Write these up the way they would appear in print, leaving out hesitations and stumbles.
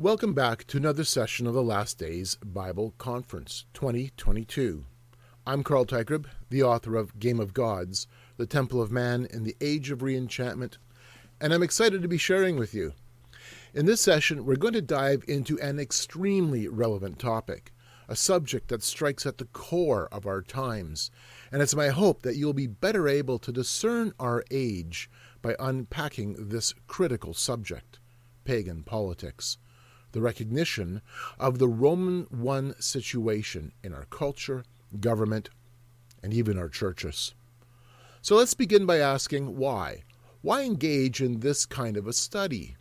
Welcome back to another session of the Last Days Bible Conference 2022. I'm Carl Teichrib, the author of Game of Gods, The Temple of Man in the Age of Reenchantment, and I'm excited to be sharing with you. In this session, we're going to dive into an extremely relevant topic, a subject that strikes at the core of our times, and it's my hope that you'll be better able to discern our age by unpacking this critical subject, pagan politics. The recognition of the Roman I situation in our culture, government, and even our churches. So let's begin by asking why. Why engage in this kind of a study?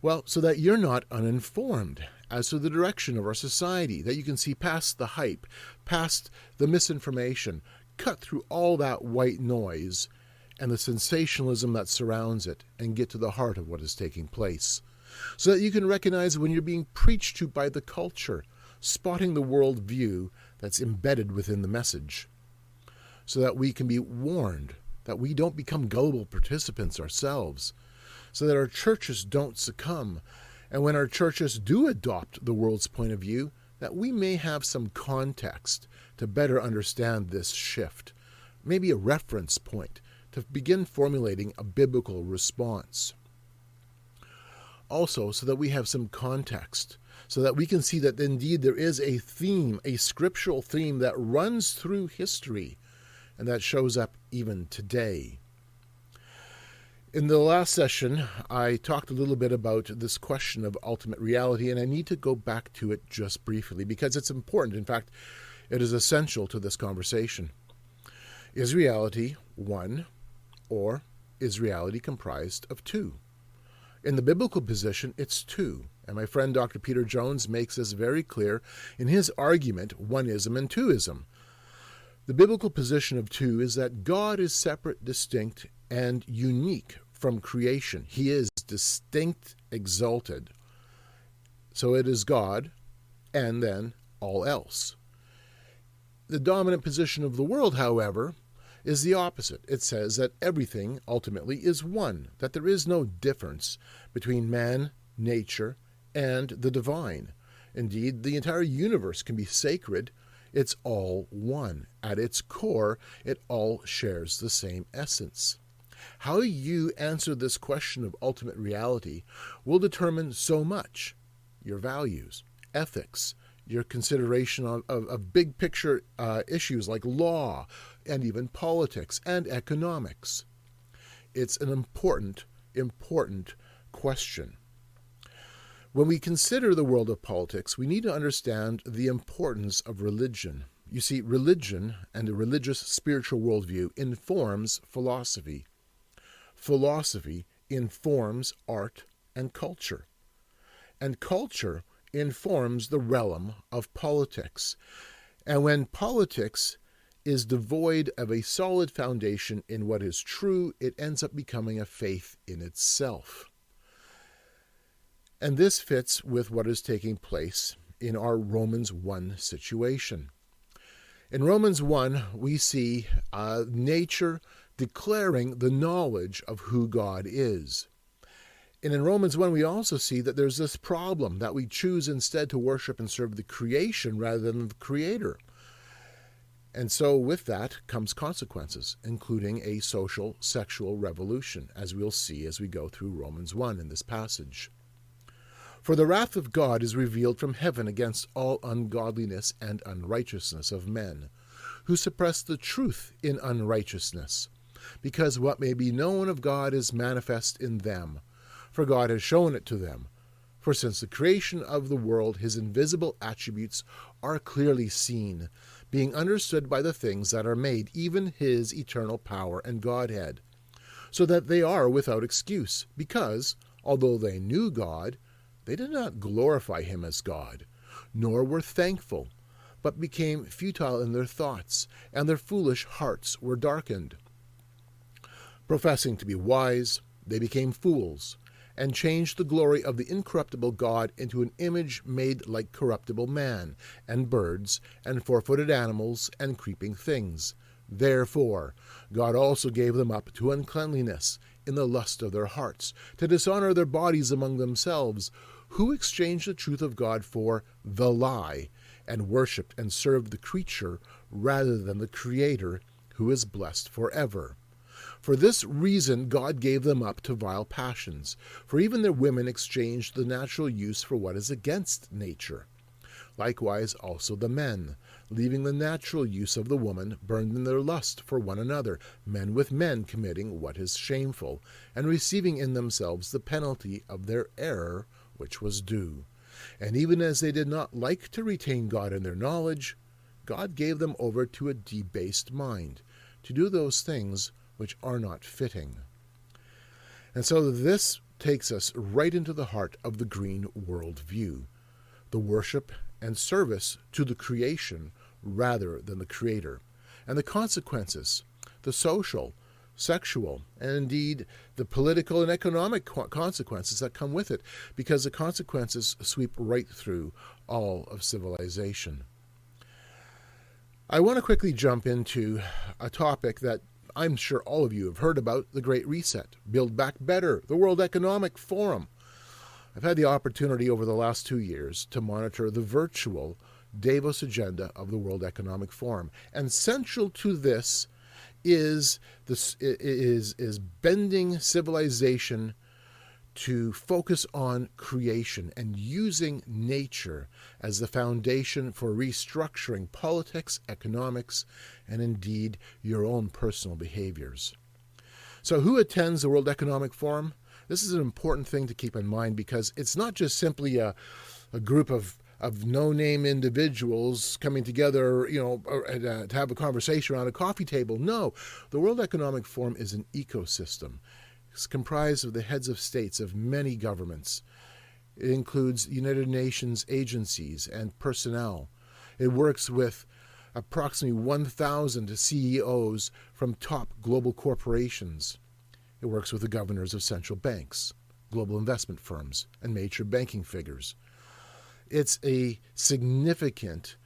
Well, so that you're not uninformed as to the direction of our society, that you can see past the hype, past the misinformation, cut through all that white noise and the sensationalism that surrounds it, and get to the heart of what is taking place. So that you can recognize when you're being preached to by the culture, spotting the worldview that's embedded within the message. So that we can be warned that we don't become gullible participants ourselves. So that our churches don't succumb. And when our churches do adopt the world's point of view, that we may have some context to better understand this shift. Maybe a reference point to begin formulating a biblical response. Also, so that we have some context, so that we can see that indeed there is a theme, a scriptural theme that runs through history and that shows up even today. In the last session, I talked a little bit about this question of ultimate reality, and I need to go back to it just briefly because it's important. In fact, it is essential to this conversation. Is reality one, or is reality comprised of two? In the biblical position, it's two, and my friend Dr. Peter Jones makes this very clear in his argument, oneism and twoism. The biblical position of two is that God is separate, distinct, and unique from creation. He is distinct, exalted. So it is God, and then all else. The dominant position of the world, however, is the opposite. It says that everything ultimately is one, that there is no difference between man, nature, and the divine. Indeed, the entire universe can be sacred. It's all one. At its core, it all shares the same essence. How you answer this question of ultimate reality will determine so much: your values, ethics, your consideration of big picture issues like law and even politics and economics. It's an important question. When we consider the world of politics, we need to understand the importance of religion. You see, religion and a religious spiritual worldview informs philosophy. Philosophy informs art and culture. And culture informs the realm of politics. And when politics is devoid of a solid foundation in what is true, it ends up becoming a faith in itself. And this fits with what is taking place in our Romans 1 situation. In Romans 1, we see nature declaring the knowledge of who God is. And in Romans 1, we also see that there's this problem that we choose instead to worship and serve the creation rather than the Creator. And so with that comes consequences, including a social, sexual revolution, as we'll see as we go through Romans 1 in this passage. For the wrath of God is revealed from heaven against all ungodliness and unrighteousness of men, who suppress the truth in unrighteousness, because what may be known of God is manifest in them, for God has shown it to them. For since the creation of the world, his invisible attributes are clearly seen, being understood by the things that are made, even his eternal power and Godhead, so that they are without excuse, because, although they knew God, they did not glorify him as God, nor were thankful, but became futile in their thoughts, and their foolish hearts were darkened. Professing to be wise, they became fools, and changed the glory of the incorruptible God into an image made like corruptible man, and birds, and four-footed animals, and creeping things. Therefore God also gave them up to uncleanliness in the lust of their hearts, to dishonor their bodies among themselves, who exchanged the truth of God for the lie and worshipped and served the creature rather than the Creator, who is blessed forever. For this reason God gave them up to vile passions, for even their women exchanged the natural use for what is against nature. Likewise also the men, leaving the natural use of the woman, burned in their lust for one another, men with men committing what is shameful, and receiving in themselves the penalty of their error which was due. And even as they did not like to retain God in their knowledge, God gave them over to a debased mind, to do those things which are not fitting. And so this takes us right into the heart of the green worldview, the worship and service to the creation rather than the Creator, and the consequences, the social, sexual, and indeed the political and economic consequences that come with it, because the consequences sweep right through all of civilization. I want to quickly jump into a topic that I'm sure all of you have heard about, the Great Reset, Build Back Better, the World Economic Forum. I've had the opportunity over the last 2 years to monitor the virtual Davos agenda of the World Economic Forum. And central to this is bending civilization to focus on creation and using nature as the foundation for restructuring politics, economics, and indeed your own personal behaviors. So who attends the World Economic Forum? This is an important thing to keep in mind, because it's not just simply a group of no-name individuals coming together, to have a conversation around a coffee table. No, the World Economic Forum is an ecosystem. It's comprised of the heads of states of many governments. It includes United Nations agencies and personnel. It works with approximately 1,000 CEOs from top global corporations. It works with the governors of central banks, global investment firms, and major banking figures. It's a significant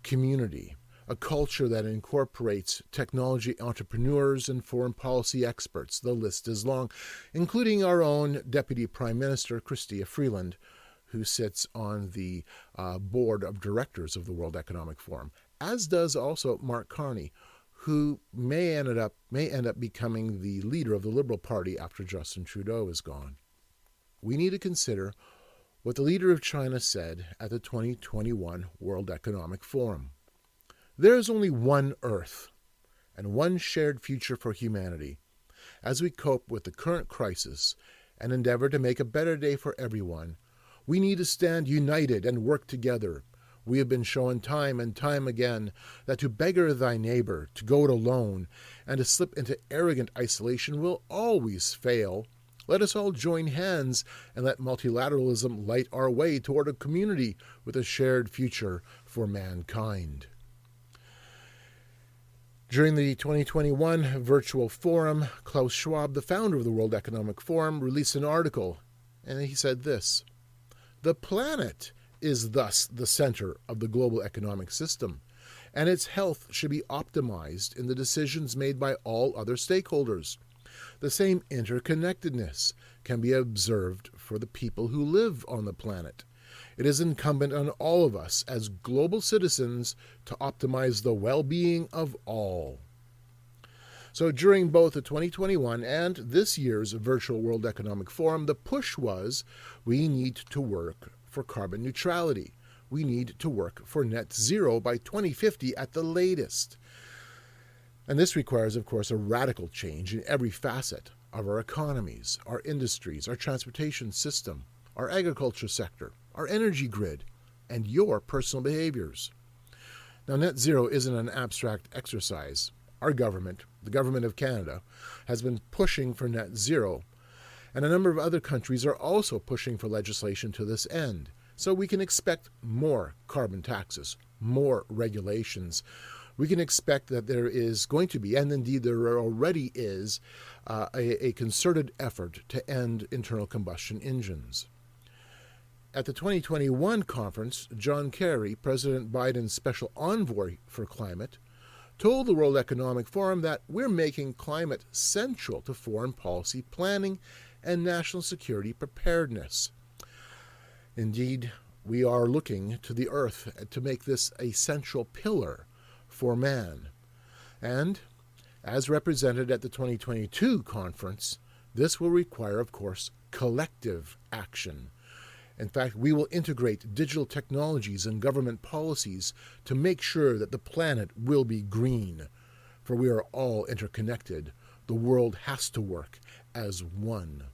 community, a culture that incorporates technology entrepreneurs and foreign policy experts. The list is long, including our own Deputy Prime Minister, Chrystia Freeland, who sits on the board of directors of the World Economic Forum, as does also Mark Carney, who may end up becoming the leader of the Liberal Party after Justin Trudeau is gone. We need to consider what the leader of China said at the 2021 World Economic Forum. There is only one Earth and one shared future for humanity. As we cope with the current crisis and endeavor to make a better day for everyone, we need to stand united and work together. We have been shown time and time again that to beggar thy neighbor, to go it alone, and to slip into arrogant isolation will always fail. Let us all join hands and let multilateralism light our way toward a community with a shared future for mankind. During the 2021 virtual forum, Klaus Schwab, the founder of the World Economic Forum, released an article, and he said this: "The planet is thus the center of the global economic system, and its health should be optimized in the decisions made by all other stakeholders. The same interconnectedness can be observed for the people who live on the planet. It is incumbent on all of us as global citizens to optimize the well-being of all." So during both the 2021 and this year's virtual World Economic Forum, the push was, we need to work for carbon neutrality. We need to work for net zero by 2050 at the latest. And this requires, of course, a radical change in every facet of our economies, our industries, our transportation system, our agriculture sector, our energy grid, and your personal behaviors. Now, net zero isn't an abstract exercise. Our government, the government of Canada, has been pushing for net zero, and a number of other countries are also pushing for legislation to this end. So we can expect more carbon taxes, more regulations. We can expect that there is going to be, and indeed there already is, a concerted effort to end internal combustion engines. At the 2021 conference, John Kerry, President Biden's special envoy for climate, told the World Economic Forum that we're making climate central to foreign policy planning and national security preparedness. Indeed, we are looking to the earth to make this a central pillar for man. And, as represented at the 2022 conference, this will require, of course, collective action. In fact, we will integrate digital technologies and government policies to make sure that the planet will be green, for we are all interconnected. The world has to work as one.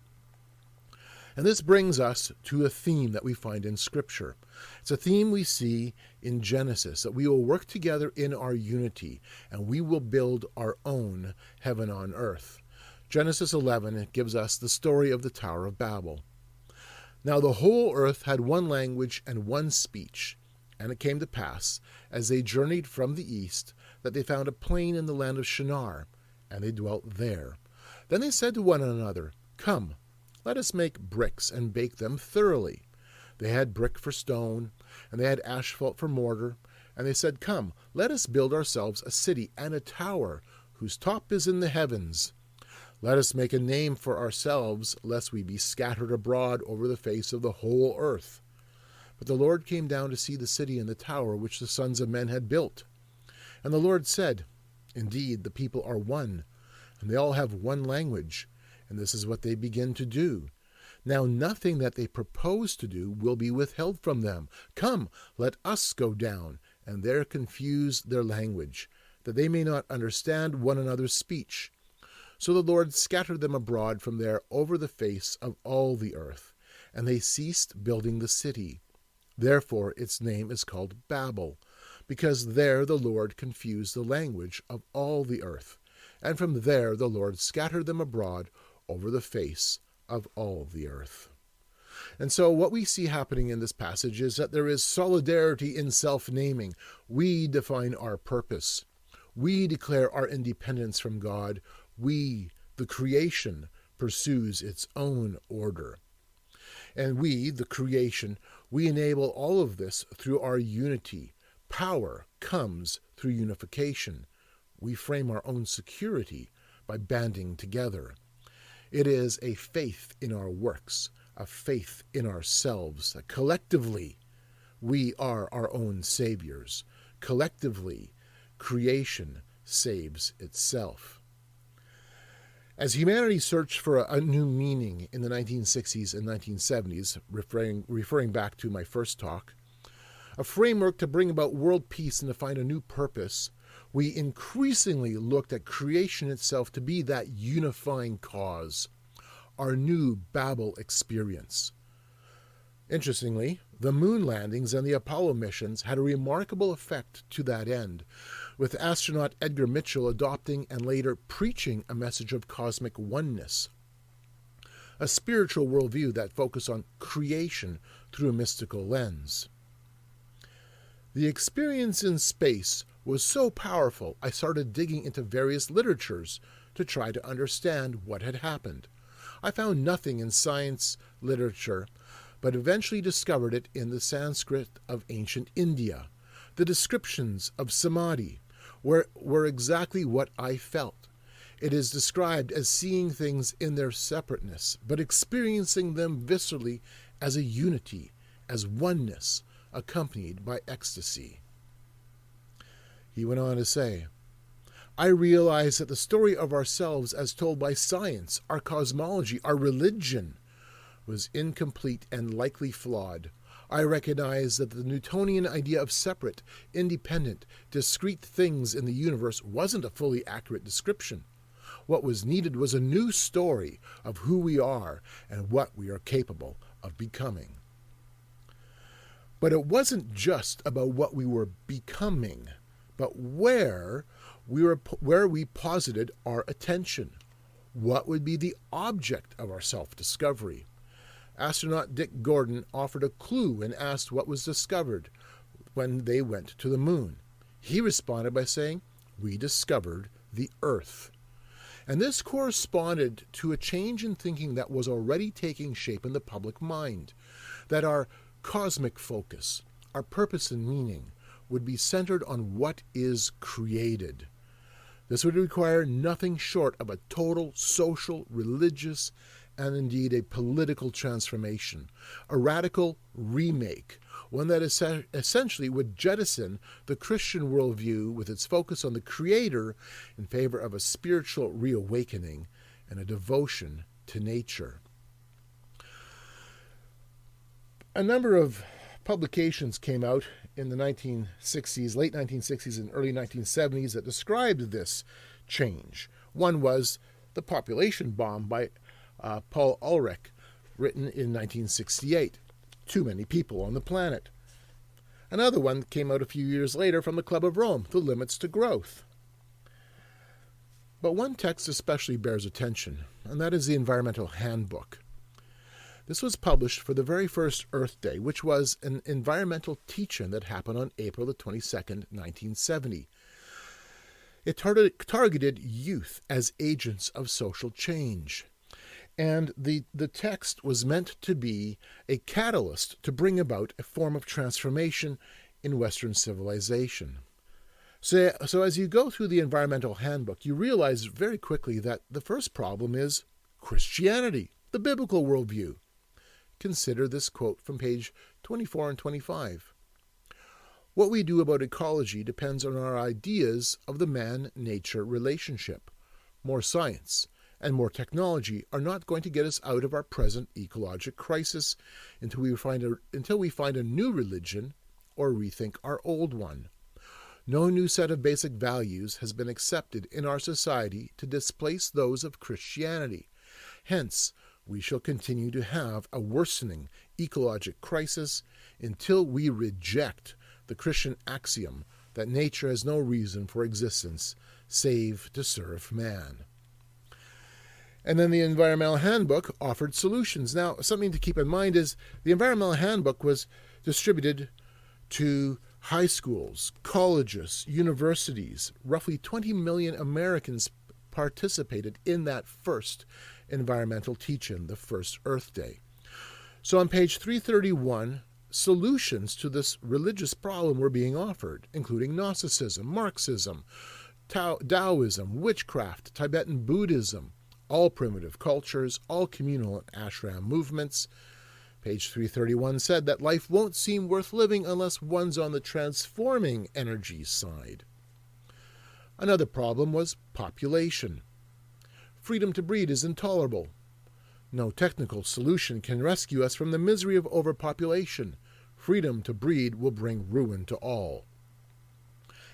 And this brings us to a theme that we find in Scripture. It's a theme we see in Genesis, that we will work together in our unity, and we will build our own heaven on earth. Genesis 11 gives us the story of the Tower of Babel. Now the whole earth had one language and one speech, and it came to pass, as they journeyed from the east, that they found a plain in the land of Shinar, and they dwelt there. Then they said to one another, Come, let us make bricks and bake them thoroughly. They had brick for stone, and they had asphalt for mortar, and they said, Come, let us build ourselves a city and a tower, whose top is in the heavens. Let us make a name for ourselves, lest we be scattered abroad over the face of the whole earth. But the Lord came down to see the city and the tower which the sons of men had built. And the Lord said, Indeed, the people are one, and they all have one language, and this is what they begin to do. Now nothing that they propose to do will be withheld from them. Come, let us go down, and there confuse their language, that they may not understand one another's speech. So the Lord scattered them abroad from there over the face of all the earth, and they ceased building the city. Therefore its name is called Babel, because there the Lord confused the language of all the earth, and from there the Lord scattered them abroad over the face of all the earth. And so what we see happening in this passage is that there is solidarity in self-naming. We define our purpose. We declare our independence from God. We, the creation, pursues its own order. And we, the creation, we enable all of this through our unity. Power comes through unification. We frame our own security by banding together. It is a faith in our works, a faith in ourselves, that collectively we are our own saviors. Collectively, creation saves itself. As humanity searched for a new meaning in the 1960s and 1970s, referring back to my first talk, a framework to bring about world peace and to find a new purpose, we increasingly looked at creation itself to be that unifying cause, our new Babel experience. Interestingly, the moon landings and the Apollo missions had a remarkable effect to that end, with astronaut Edgar Mitchell adopting and later preaching a message of cosmic oneness, a spiritual worldview that focused on creation through a mystical lens. The experience in space was so powerful, I started digging into various literatures to try to understand what had happened. I found nothing in science literature, but eventually discovered it in the Sanskrit of ancient India. The descriptions of samadhi were exactly what I felt. It is described as seeing things in their separateness, but experiencing them viscerally as a unity, as oneness, accompanied by ecstasy. He went on to say, I realize that the story of ourselves as told by science, our cosmology, our religion, was incomplete and likely flawed. I recognize that the Newtonian idea of separate, independent, discrete things in the universe wasn't a fully accurate description. What was needed was a new story of who we are and what we are capable of becoming. But it wasn't just about what we were becoming, but where we posited our attention. What would be the object of our self-discovery? Astronaut Dick Gordon offered a clue and asked what was discovered when they went to the moon. He responded by saying, "We discovered the Earth." And this corresponded to a change in thinking that was already taking shape in the public mind, that our cosmic focus, our purpose and meaning, would be centered on what is created. This would require nothing short of a total social, religious, and indeed a political transformation, a radical remake, one that essentially would jettison the Christian worldview with its focus on the Creator in favor of a spiritual reawakening and a devotion to nature. A number of publications came out in the 1960s, late 1960s and early 1970s that described this change. One was The Population Bomb by Paul Ulrich, written in 1968. Too many people on the planet. Another one came out a few years later from the Club of Rome, The Limits to Growth. But one text especially bears attention, and that is the Environmental Handbook. This was published for the very first Earth Day, which was an environmental teach-in that happened on April the 22nd, 1970. It targeted youth as agents of social change. And the text was meant to be a catalyst to bring about a form of transformation in Western civilization. So as you go through the Environmental Handbook, you realize very quickly that the first problem is Christianity, the biblical worldview. Consider this quote from page 24 and 25. What we do about ecology depends on our ideas of the man-nature relationship. More science and more technology are not going to get us out of our present ecologic crisis until we find a new religion or rethink our old one. No new set of basic values has been accepted in our society to displace those of Christianity. Hence, we shall continue to have a worsening ecologic crisis until we reject the Christian axiom that nature has no reason for existence save to serve man. And then the Environmental Handbook offered solutions. Now, something to keep in mind is the Environmental Handbook was distributed to high schools, colleges, universities. Roughly 20 million Americans participated in that first environmental teach-in, the first Earth Day. So on page 331, solutions to this religious problem were being offered, including Gnosticism, Marxism, Taoism, witchcraft, Tibetan Buddhism, all primitive cultures, all communal and ashram movements. Page 331 said that life won't seem worth living unless one's on the transforming energy side. Another problem was population. Freedom to breed is intolerable. No technical solution can rescue us from the misery of overpopulation. Freedom to breed will bring ruin to all.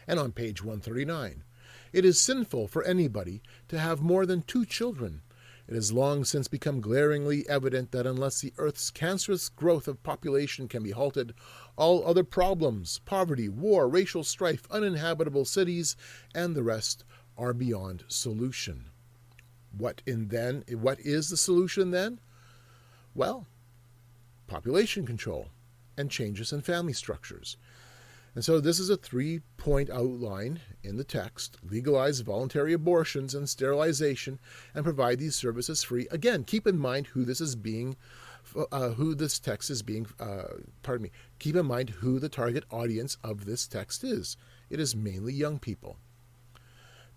And on page 139, it is sinful for anybody to have more than 2 children. It has long since become glaringly evident that unless the Earth's cancerous growth of population can be halted, all other problems, poverty, war, racial strife, uninhabitable cities, and the rest are beyond solution. What is the solution then? Well, population control and changes in family structures. And so this is a 3-point outline in the text: legalize voluntary abortions and sterilization and provide these services free. Again, keep in mind who this text is being, keep in mind who the target audience of this text is. It is mainly young people.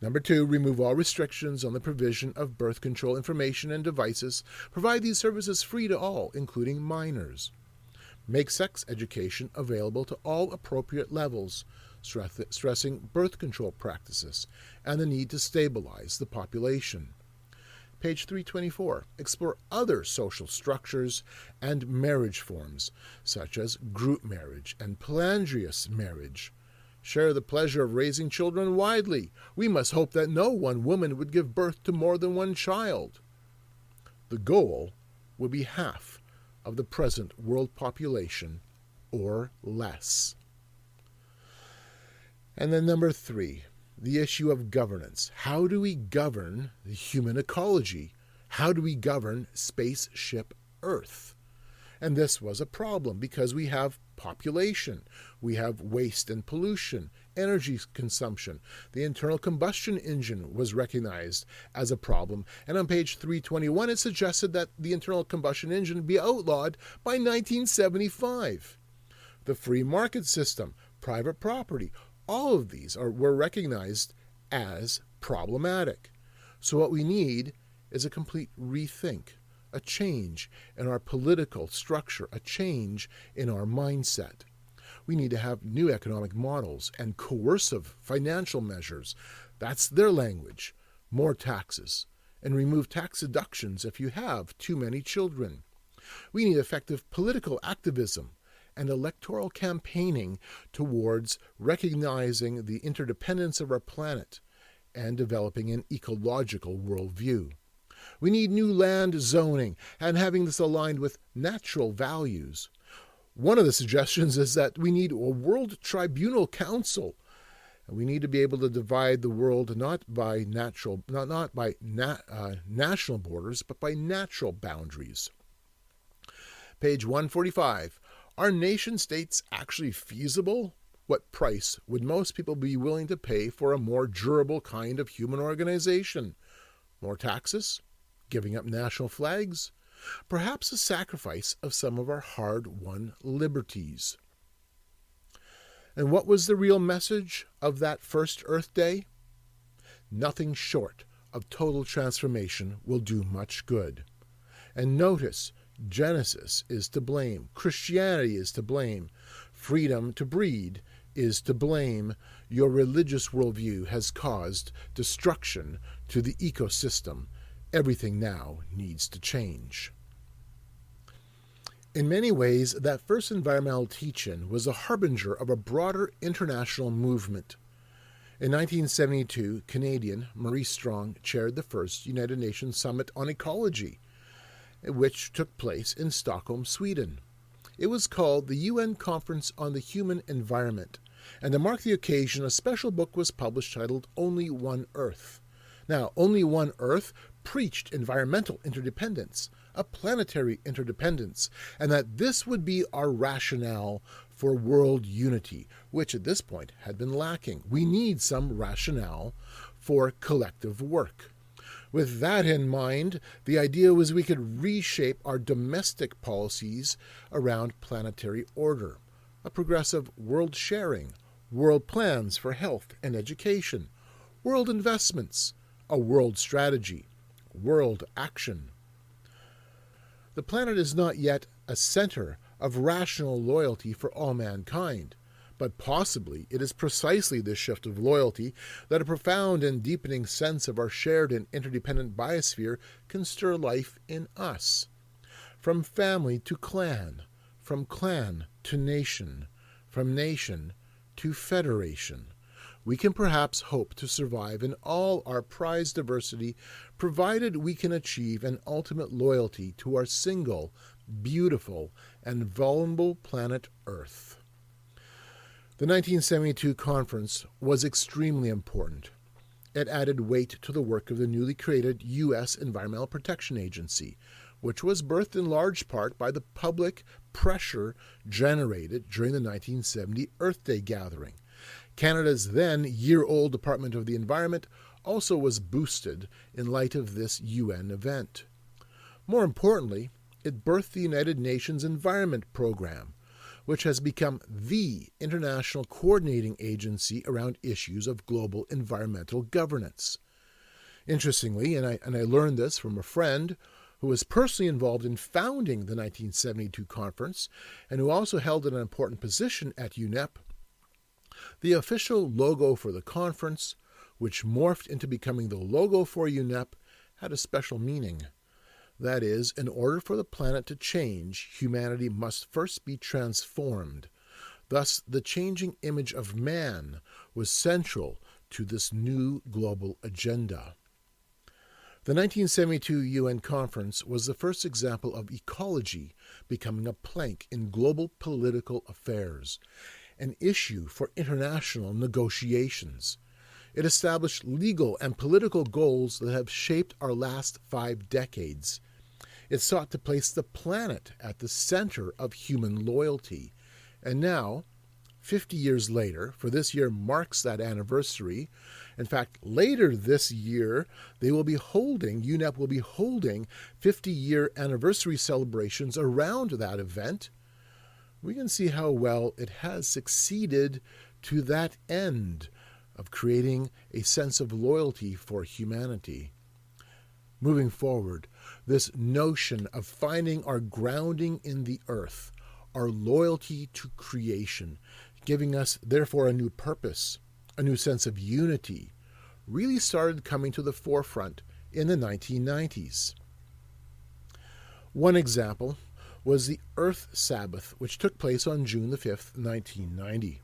Number 2, remove all restrictions on the provision of birth control information and devices. Provide these services free to all, including minors. Make sex education available to all appropriate levels, stressing birth control practices and the need to stabilize the population. Page 324. Explore other social structures and marriage forms, such as group marriage and polyandrous marriage. Share the pleasure of raising children widely. We must hope that no one woman would give birth to more than 1 child. The goal would be half of the present world population or less. And then number 3, the issue of governance. How do we govern the human ecology? How do we govern spaceship Earth? And this was a problem because we have population, we have waste and pollution, energy consumption. The internal combustion engine was recognized as a problem, and on page 321 it suggested that the internal combustion engine be outlawed by 1975. The free market system, private property, all of these were recognized as problematic. So what we need is a complete rethink a change in our political structure, a change in our mindset. We need to have new economic models and coercive financial measures. That's their language. More taxes, and remove tax deductions if you have too many children. We need effective political activism and electoral campaigning towards recognizing the interdependence of our planet and developing an ecological worldview. We need new land zoning and having this aligned with natural values. One of the suggestions is that we need a World Tribunal Council. We need to be able to divide the world not by national borders, but by natural boundaries. Page 145. Are nation-states actually feasible? What price would most people be willing to pay for a more durable kind of human organization? More taxes? Giving up national flags? Perhaps a sacrifice of some of our hard-won liberties. And what was the real message of that first Earth Day? Nothing short of total transformation will do much good. And notice, Genesis is to blame. Christianity is to blame. Freedom to breed is to blame. Your religious worldview has caused destruction to the ecosystem. Everything now needs to change. In many ways, that first environmental teach-in was a harbinger of a broader international movement. In 1972, Canadian Maurice Strong chaired the first United Nations Summit on Ecology, which took place in Stockholm, Sweden. It was called the UN Conference on the Human Environment, and to mark the occasion, a special book was published titled Only One Earth. Now, Only One Earth preached environmental interdependence, a planetary interdependence, and that this would be our rationale for world unity, which at this point had been lacking. We need some rationale for collective work. With that in mind, the idea was we could reshape our domestic policies around planetary order, a progressive world sharing, world plans for health and education, world investments, a world strategy, world action. The planet is not yet a center of rational loyalty for all mankind, but possibly it is precisely this shift of loyalty that a profound and deepening sense of our shared and interdependent biosphere can stir life in us. From family to clan, from clan to nation, from nation to federation, we can perhaps hope to survive in all our prized diversity, provided we can achieve an ultimate loyalty to our single, beautiful, and vulnerable planet Earth. The 1972 conference was extremely important. It added weight to the work of the newly created U.S. Environmental Protection Agency, which was birthed in large part by the public pressure generated during the 1970 Earth Day gathering. Canada's then year-old Department of the Environment also was boosted in light of this UN event. More importantly, it birthed the United Nations Environment Program, which has become the international coordinating agency around issues of global environmental governance. Interestingly, and I learned this from a friend who was personally involved in founding the 1972 conference and who also held an important position at UNEP, the official logo for the conference, which morphed into becoming the logo for UNEP, had a special meaning. That is, in order for the planet to change, humanity must first be transformed. Thus, the changing image of man was central to this new global agenda. The 1972 UN conference was the first example of ecology becoming a plank in global political affairs, an issue for international negotiations. It established legal and political goals that have shaped our last 5 decades. It sought to place the planet at the center of human loyalty. And now, 50 years later, for this year marks that anniversary. In fact, later this year, UNEP will be holding 50-year anniversary celebrations around that event. We can see how well it has succeeded to that end of creating a sense of loyalty for humanity. moving forward, this notion of finding our grounding in the earth, our loyalty to creation, giving us, therefore, a new purpose, a new sense of unity, really started coming to the forefront in the 1990s. One example was the Earth Sabbath, which took place on June the 5th, 1990.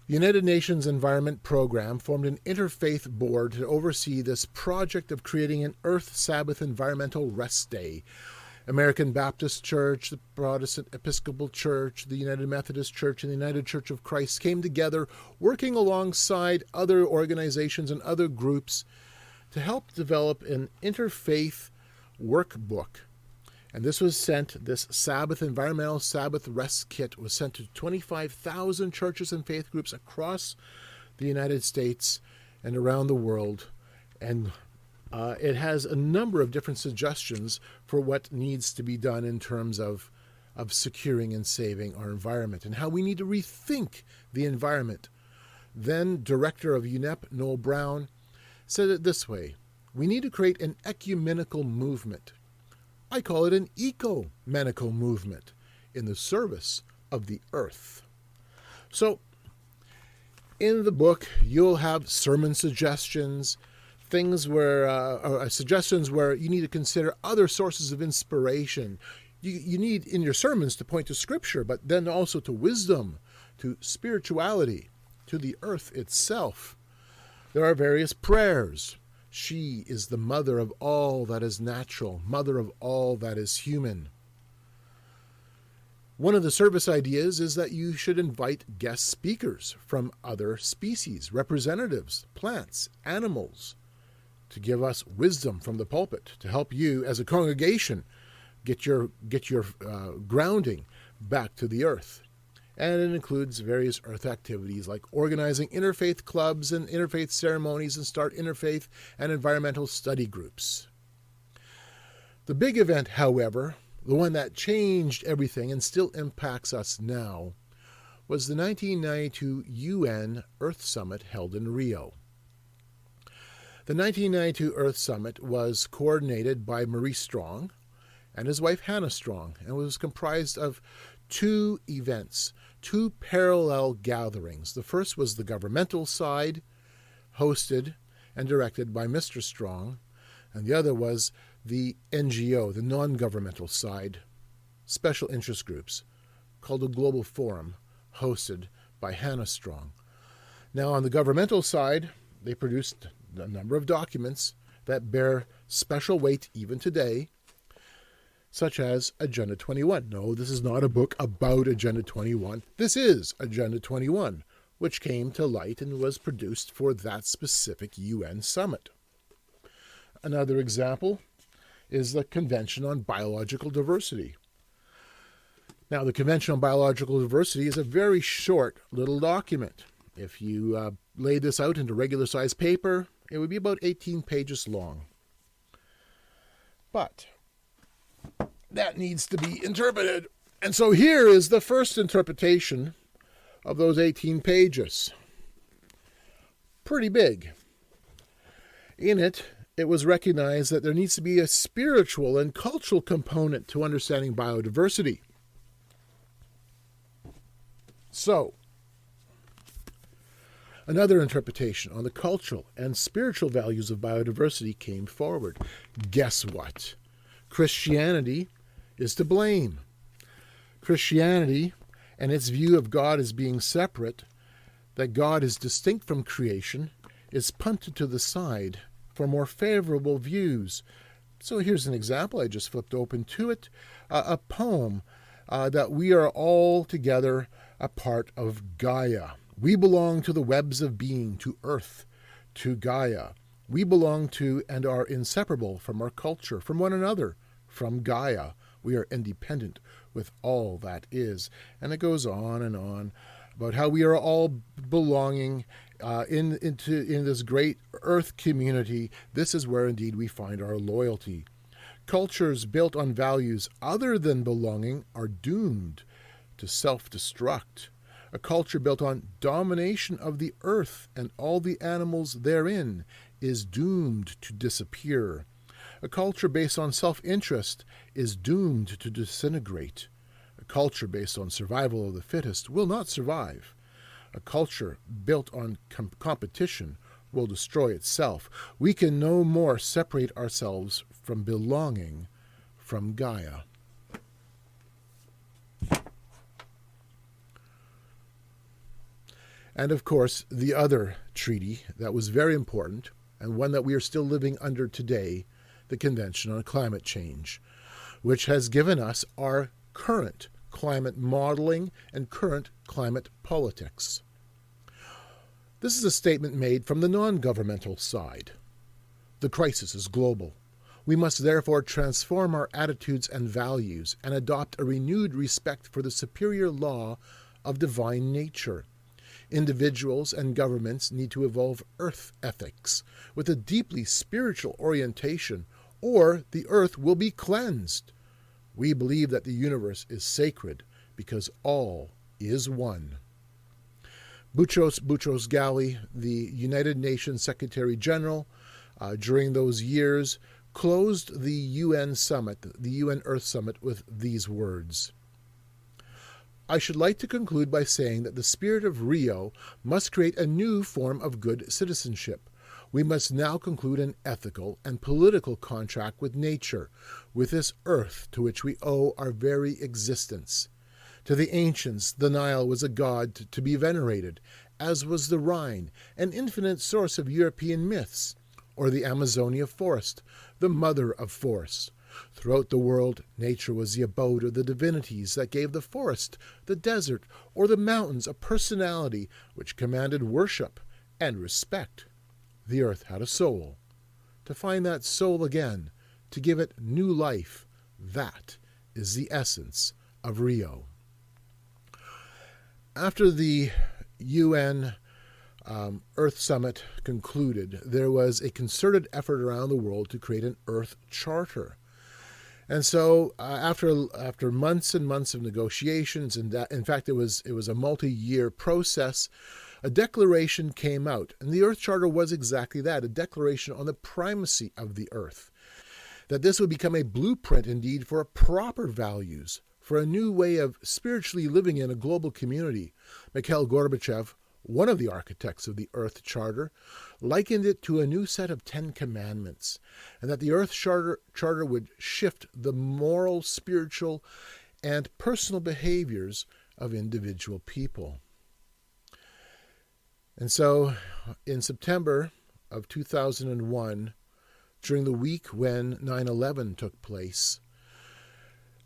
The United Nations Environment Program formed an interfaith board to oversee this project of creating an Earth Sabbath environmental rest day. American Baptist Church, the Protestant Episcopal Church, the United Methodist Church, and the United Church of Christ came together, working alongside other organizations and other groups to help develop an interfaith workbook. And this was sent, this Sabbath, Environmental Sabbath Rest Kit was sent to 25,000 churches and faith groups across the United States and around the world. And it has a number of different suggestions for what needs to be done in terms of securing and saving our environment and how we need to rethink the environment. Then Director of UNEP, Noel Brown, said it this way: we need to create an ecumenical movement. I call it an ecumenical movement in the service of the earth. So, in the book, you'll have sermon suggestions, things where, suggestions where you need to consider other sources of inspiration. You need in your sermons to point to Scripture, but then also to wisdom, to spirituality, to the earth itself. There are various prayers. She is the mother of all that is natural, mother of all that is human. One of the service ideas is that you should invite guest speakers from other species, representatives, plants, animals, to give us wisdom from the pulpit, to help you as a congregation get your grounding back to the earth. And it includes various earth activities like organizing interfaith clubs and interfaith ceremonies and start interfaith and environmental study groups. The big event, however, the one that changed everything and still impacts us now, was the 1992 UN Earth Summit held in Rio. The 1992 Earth Summit was coordinated by Maurice Strong and his wife Hannah Strong, and was comprised of two events, two parallel gatherings. The first was the governmental side, hosted and directed by Mr. Strong, and the other was the NGO, the non-governmental side, special interest groups, called a Global Forum, hosted by Hannah Strong. Now, on the governmental side, they produced a number of documents that bear special weight even today, such as Agenda 21. No, this is not a book about Agenda 21. This is Agenda 21, which came to light and was produced for that specific UN summit. Another example is the Convention on Biological Diversity. Now, the Convention on Biological Diversity is a very short little document. If you laid this out into regular-sized paper, it would be about 18 pages long. But that needs to be interpreted. And so here is the first interpretation of those 18 pages. Pretty big. In it, it was recognized that there needs to be a spiritual and cultural component to understanding biodiversity. So, another interpretation on the cultural and spiritual values of biodiversity came forward. Guess what? Christianity is to blame. Christianity and its view of God as being separate, that God is distinct from creation, is punted to the side for more favorable views. So here's an example. I just flipped open to it. A poem that we are all together a part of Gaia. We belong to the webs of being, to Earth, to Gaia. We belong to and are inseparable from our culture, from one another, from Gaia. We are independent with all that is. And it goes on and on about how we are all belonging in this great earth community. This is where indeed we find our loyalty. Cultures built on values other than belonging are doomed to self-destruct. A culture built on domination of the earth and all the animals therein is doomed to disappear. A culture based on self-interest is doomed to disintegrate. A culture based on survival of the fittest will not survive. A culture built on competition will destroy itself. We can no more separate ourselves from belonging from Gaia. And of course, the other treaty that was very important, and one that we are still living under today, the Convention on Climate Change, which has given us our current climate modeling and current climate politics. This is a statement made from the non-governmental side. The crisis is global. We must therefore transform our attitudes and values and adopt a renewed respect for the superior law of divine nature. Individuals and governments need to evolve earth ethics with a deeply spiritual orientation, or the earth will be cleansed. We believe that the universe is sacred because all is one. Boutros Ghali, the United Nations Secretary General, during those years, closed the UN Summit, the UN Earth Summit, with these words. I should like to conclude by saying that the spirit of Rio must create a new form of good citizenship. We must now conclude an ethical and political contract with nature, with this earth to which we owe our very existence. To the ancients, the Nile was a god to be venerated, as was the Rhine, an infinite source of European myths, or the Amazonia forest, the mother of forests. Throughout the world, nature was the abode of the divinities that gave the forest, the desert, or the mountains a personality which commanded worship and respect. The earth had a soul. To find that soul again, to give it new life, that is the essence of Rio. After the UN Earth Summit concluded, there was a concerted effort around the world to create an Earth Charter. And so after months and months of negotiations, and in fact it was a multi-year process, a declaration came out. And the Earth Charter was exactly that, a declaration on the primacy of the Earth. That this would become a blueprint indeed for proper values, for a new way of spiritually living in a global community. Mikhail Gorbachev, one of the architects of the Earth Charter, likened it to a new set of 10 Commandments, and that the Earth Charter would shift the moral, spiritual, and personal behaviors of individual people. And so, in September of 2001, during the week when 9/11 took place,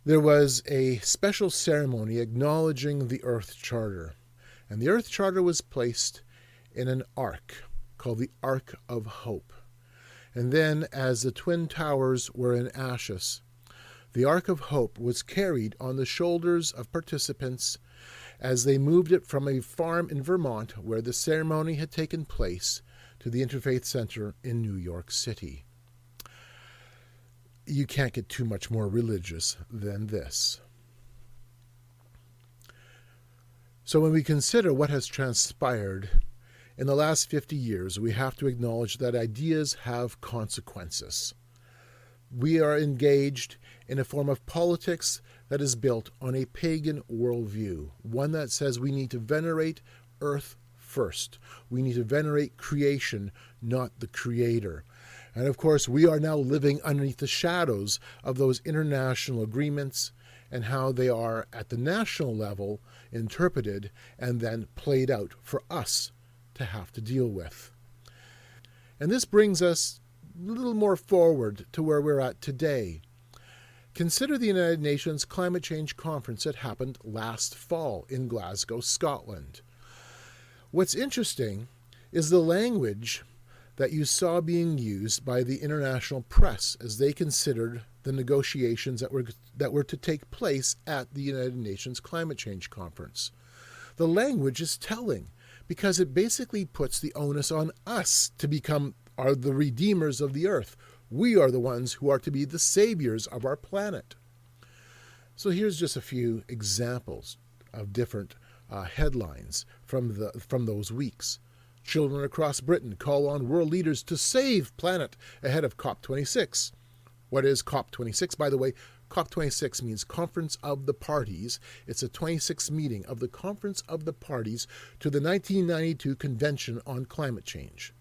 there was a special ceremony acknowledging the Earth Charter. And the Earth Charter was placed in an ark called the Ark of Hope. And then, as the Twin Towers were in ashes, the Ark of Hope was carried on the shoulders of participants as they moved it from a farm in Vermont where the ceremony had taken place to the Interfaith Center in New York City. You can't get too much more religious than this. So when we consider what has transpired in the last 50 years, we have to acknowledge that ideas have consequences. We are engaged in a form of politics that is built on a pagan worldview, one that says we need to venerate Earth first. We need to venerate creation, not the Creator. And of course, we are now living underneath the shadows of those international agreements and how they are at the national level interpreted and then played out for us to have to deal with. And this brings us a little more forward to where we're at today. Consider the United Nations Climate Change Conference that happened last fall in Glasgow, Scotland. What's interesting is the language that you saw being used by the international press as they considered the negotiations that were to take place at the United Nations Climate Change Conference. The language is telling because it basically puts the onus on us to become the redeemers of the earth. We are the ones who are to be the saviors of our planet. So here's just a few examples of different headlines from those weeks. Children across Britain call on world leaders to save planet ahead of COP26. What is COP26? By the way, COP26 means Conference of the Parties. It's a 26th meeting of the Conference of the Parties to the 1992 Convention on Climate Change.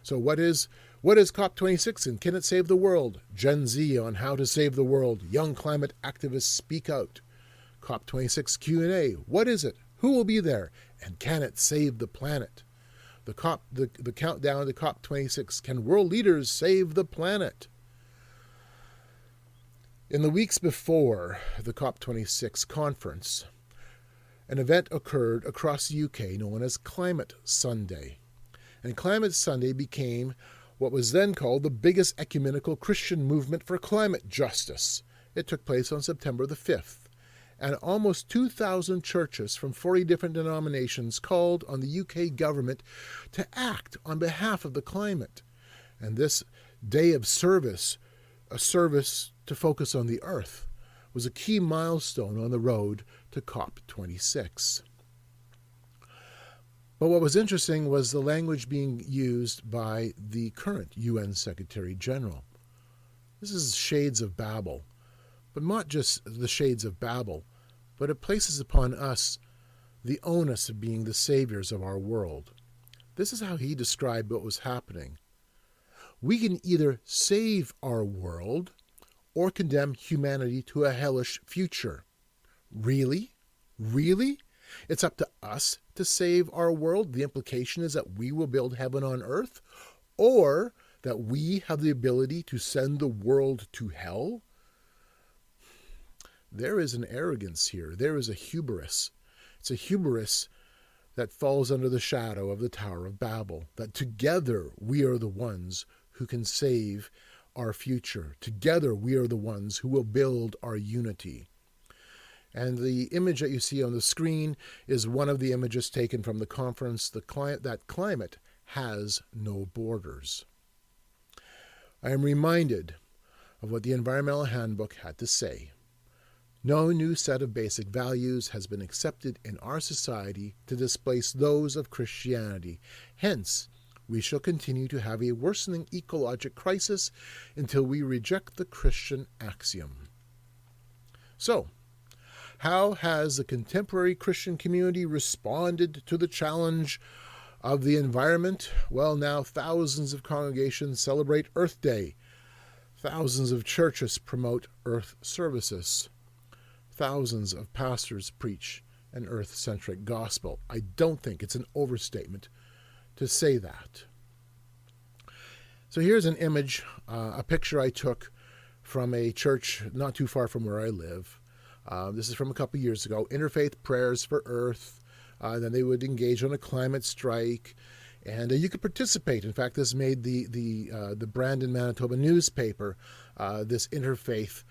So what is COP26 and can it save the world? Gen Z on how to save the world. Young climate activists speak out. COP26 Q&A. What is it? Who will be there? And can it save the planet? The countdown to COP26. Can world leaders save the planet? In the weeks before the COP26 conference, an event occurred across the UK known as Climate Sunday. And Climate Sunday became what was then called the biggest ecumenical Christian movement for climate justice. It took place on September the 5th. And almost 2,000 churches from 40 different denominations called on the UK government to act on behalf of the climate. And this day of service, a service to focus on the earth, was a key milestone on the road to COP26. But what was interesting was the language being used by the current UN Secretary General. This is shades of Babel. But not just the shades of Babel, but it places upon us the onus of being the saviors of our world. This is how he described what was happening. We can either save our world or condemn humanity to a hellish future. Really? Really? It's up to us to save our world. The implication is that we will build heaven on earth, or that we have the ability to send the world to hell. There is an arrogance here. There is a hubris. It's a hubris that falls under the shadow of the Tower of Babel, that together we are the ones who can save our future. Together we are the ones who will build our unity. And the image that you see on the screen is one of the images taken from the conference, that climate has no borders. I am reminded of what the Environmental Handbook had to say. No new set of basic values has been accepted in our society to displace those of Christianity. Hence, we shall continue to have a worsening ecologic crisis until we reject the Christian axiom. So, how has the contemporary Christian community responded to the challenge of the environment? Well, now thousands of congregations celebrate Earth Day. Thousands of churches promote Earth services. Thousands of pastors preach an earth-centric gospel. I don't think it's an overstatement to say that. So here's an image, a picture I took from a church not too far from where I live. This is from a couple years ago. Interfaith prayers for Earth. Then they would engage on a climate strike, and you could participate. In fact, this made the Brandon, Manitoba newspaper this interfaith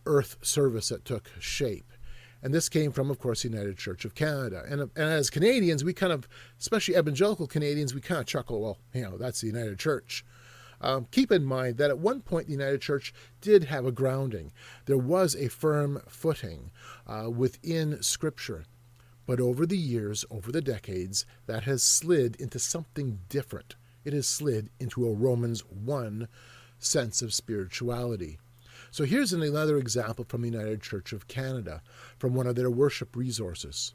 Earth service that took shape. And this came from, of course, the United Church of Canada. And as Canadians, we kind of, especially evangelical Canadians, we kind of chuckle, well, that's the United Church. Keep in mind that at one point the United Church did have a grounding. There was a firm footing within Scripture. But over the years, over the decades, that has slid into something different. It has slid into a Romans 1 sense of spirituality. So here's another example from the United Church of Canada, from one of their worship resources.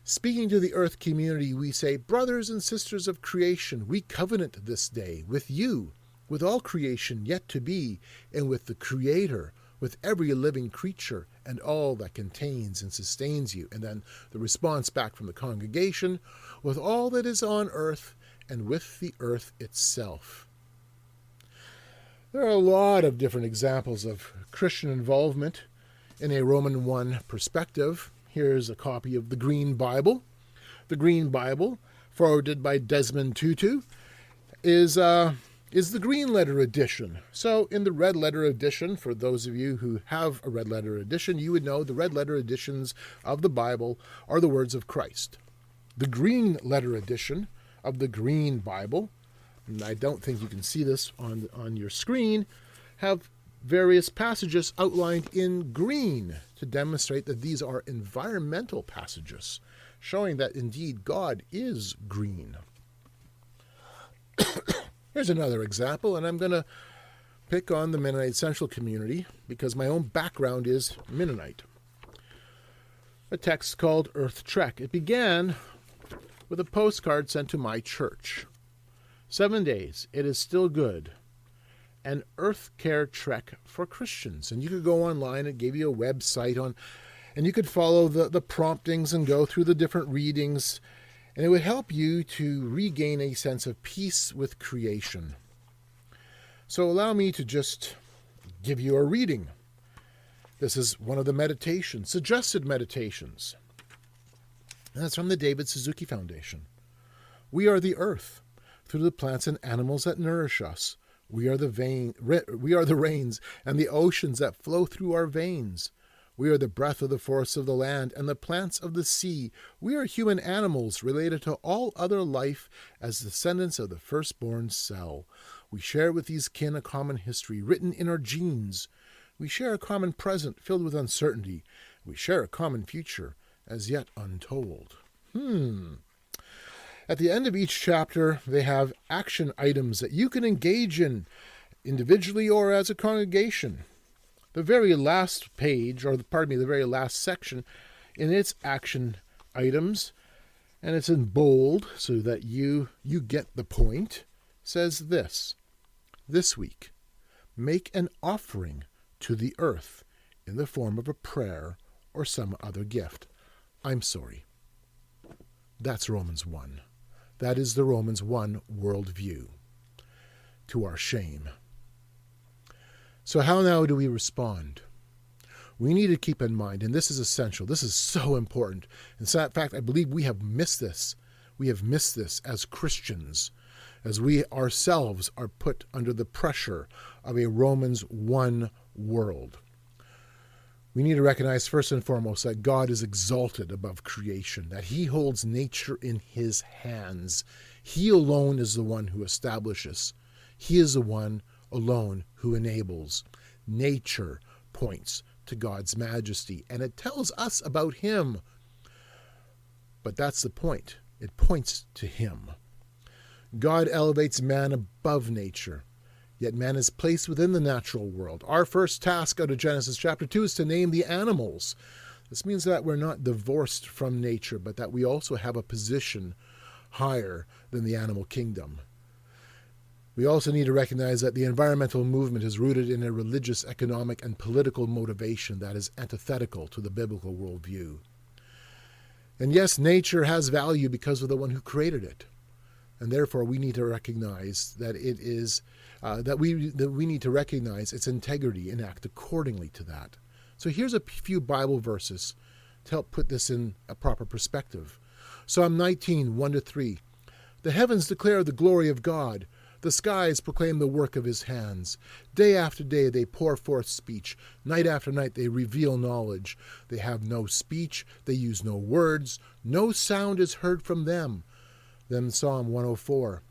Speaking to the earth community, we say, brothers and sisters of creation, we covenant this day with you, with all creation yet to be, and with the Creator, with every living creature, and all that contains and sustains you. And then the response back from the congregation, with all that is on earth, and with the earth itself. There are a lot of different examples of Christian involvement in a Roman 1 perspective. Here's a copy of the Green Bible. The Green Bible, forwarded by Desmond Tutu, is the green letter edition. So in the red letter edition, for those of you who have a red letter edition, you would know the red letter editions of the Bible are the words of Christ. The green letter edition of the Green Bible, and I don't think you can see this on your screen, have various passages outlined in green to demonstrate that these are environmental passages, showing that indeed God is green. Here's another example, and I'm going to pick on the Mennonite Central community because my own background is Mennonite. A text called Earth Trek. It began with a postcard sent to my church. 7 days. It is still good. An Earth Care Trek for Christians. And you could go online. It gave you a website on, and you could follow the promptings and go through the different readings. And it would help you to regain a sense of peace with creation. So allow me to just give you a reading. This is one of the meditations, suggested meditations. And that's from the David Suzuki Foundation. We are the earth, through the plants and animals that nourish us. We are the rains and the oceans that flow through our veins. We are the breath of the forests of the land and the plants of the sea. We are human animals related to all other life as descendants of the firstborn cell. We share with these kin a common history written in our genes. We share a common present filled with uncertainty. We share a common future as yet untold. At the end of each chapter, they have action items that you can engage in individually or as a congregation. The very last page, the very last section in its action items, and it's in bold so that you get the point, says this week, make an offering to the earth in the form of a prayer or some other gift. I'm sorry. That's Romans 1. That is the Romans 1 worldview, to our shame. So how now do we respond? We need to keep in mind, and this is essential, this is so important. In fact, I believe we have missed this. We have missed this as Christians, as we ourselves are put under the pressure of a Romans 1 world. We need to recognize first and foremost that God is exalted above creation, that he holds nature in his hands. He alone is the one who establishes. He is the one alone who enables. Nature points to God's majesty, and it tells us about him. But that's the point. It points to him. God elevates man above nature. Yet man is placed within the natural world. Our first task out of Genesis chapter 2 is to name the animals. This means that we're not divorced from nature, but that we also have a position higher than the animal kingdom. We also need to recognize that the environmental movement is rooted in a religious, economic, and political motivation that is antithetical to the biblical worldview. And yes, nature has value because of the one who created it. And therefore, we need to recognize that it is that we need to recognize its integrity and act accordingly to that. So here's a few Bible verses to help put this in a proper perspective. Psalm 19, 1-3. The heavens declare the glory of God. The skies proclaim the work of his hands. Day after day they pour forth speech. Night after night they reveal knowledge. They have no speech. They use no words. No sound is heard from them. Then Psalm 104.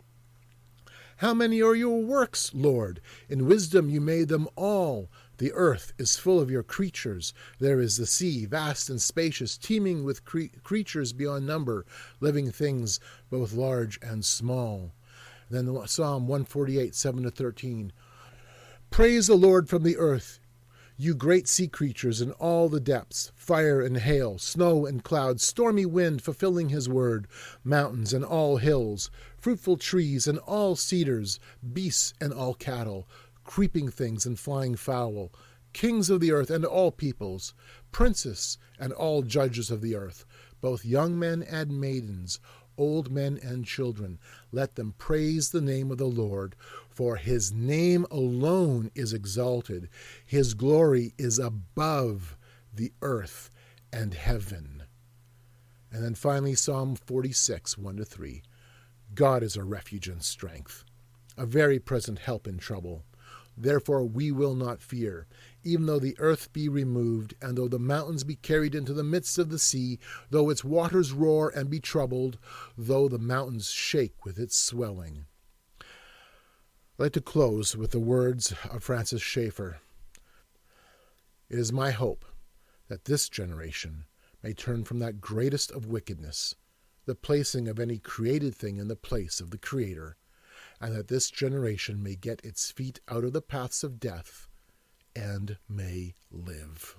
How many are your works, Lord? In wisdom you made them all. The earth is full of your creatures. There is the sea, vast and spacious, teeming with creatures beyond number, living things both large and small. Then Psalm 148, 7-13. Praise the Lord from the earth, you great sea creatures in all the depths, fire and hail, snow and clouds, stormy wind fulfilling his word, mountains and all hills, fruitful trees and all cedars, beasts and all cattle, creeping things and flying fowl, kings of the earth and all peoples, princes and all judges of the earth, both young men and maidens, old men and children. Let them praise the name of the Lord, for his name alone is exalted. His glory is above the earth and heaven. And then finally, Psalm 46, 1-3. God is a refuge and strength, a very present help in trouble. Therefore we will not fear, even though the earth be removed, and though the mountains be carried into the midst of the sea, though its waters roar and be troubled, though the mountains shake with its swelling. I'd like to close with the words of Francis Schaeffer. It is my hope that this generation may turn from that greatest of wickedness, the placing of any created thing in the place of the Creator, and that this generation may get its feet out of the paths of death and may live.